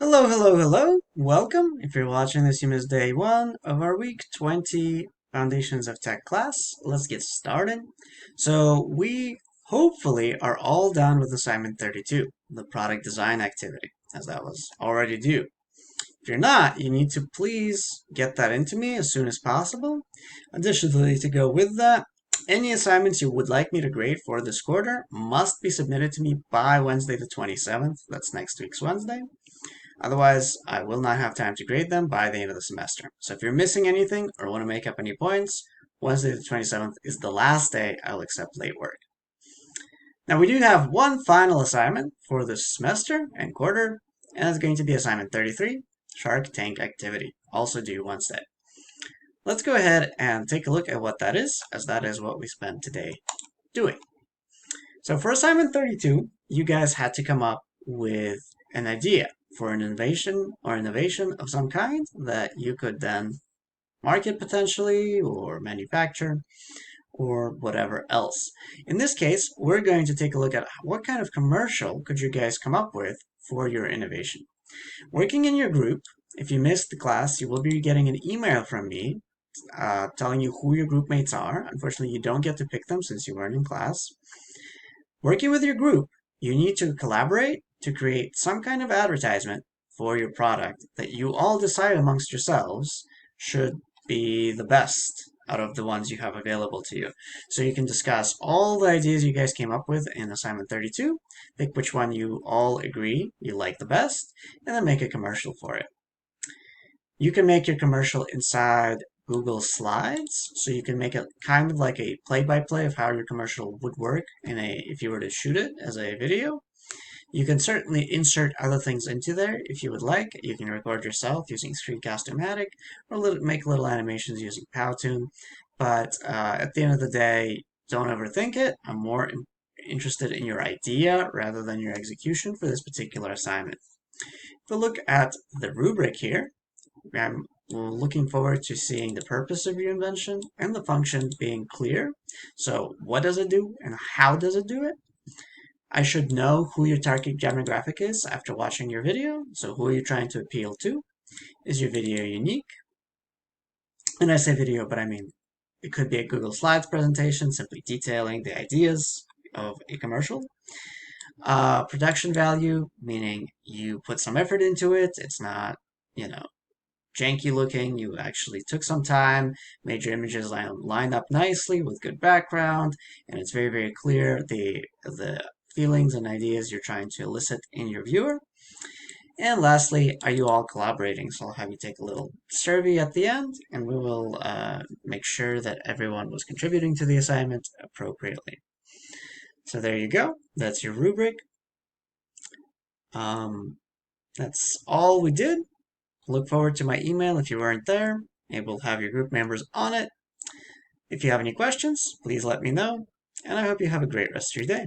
Hello, hello, hello. Welcome. If you're watching this, you missed day 1 of our week 20 Foundations of Tech class. Let's get started. So we hopefully are all done with assignment 32, the product design activity, as that was already due. If you're not, you need to please get that into me as soon as possible. Additionally, to go with that, any assignments you would like me to grade for this quarter must be submitted to me by Wednesday the 27th. That's next week's Wednesday. Otherwise, I will not have time to grade them by the end of the semester. So if you're missing anything or want to make up any points, Wednesday the 27th is the last day I'll accept late work. Now we do have one final assignment for this semester and quarter, and it's going to be assignment 33, Shark Tank Activity, also due Wednesday. Let's go ahead and take a look at what that is, as that is what we spent today doing. So for assignment 32, you guys had to come up with an idea for an innovation of some kind that you could then market potentially or manufacture or whatever else. In this case, we're going to take a look at what kind of commercial could you guys come up with for your innovation. Working in your group, if you missed the class, you will be getting an email from me telling you who your group mates are. Unfortunately, you don't get to pick them since you weren't in class. Working with your group, you need to collaborate to create some kind of advertisement for your product that you all decide amongst yourselves should be the best out of the ones you have available to you. So you can discuss all the ideas you guys came up with in assignment 32, pick which one you all agree you like the best, and then make a commercial for it. You can make your commercial inside Google Slides, so you can make it kind of like a play-by-play of how your commercial would work if you were to shoot it as a video. You can certainly insert other things into there if you would like. You can record yourself using Screencast-O-Matic or make little animations using Powtoon. But at the end of the day, don't overthink it. I'm more interested in your idea rather than your execution for this particular assignment. If we look at the rubric here, I'm looking forward to seeing the purpose of your invention and the function being clear. So what does it do and how does it do it? I should know who your target demographic is after watching your video. So who are you trying to appeal to? Is your video unique? And I say video, but I mean it could be a Google Slides presentation simply detailing the ideas of a commercial. Production value, meaning you put some effort into it. It's not, janky looking. You actually took some time, made your images line up nicely with good background, and it's very, very clear the feelings and ideas you're trying to elicit in your viewer. And lastly, are you all collaborating? So I'll have you take a little survey at the end, and we will make sure that everyone was contributing to the assignment appropriately. So there you go. That's your rubric. That's all we did. Look forward to my email if you weren't there. It will have your group members on it. If you have any questions, please let me know, and I hope you have a great rest of your day.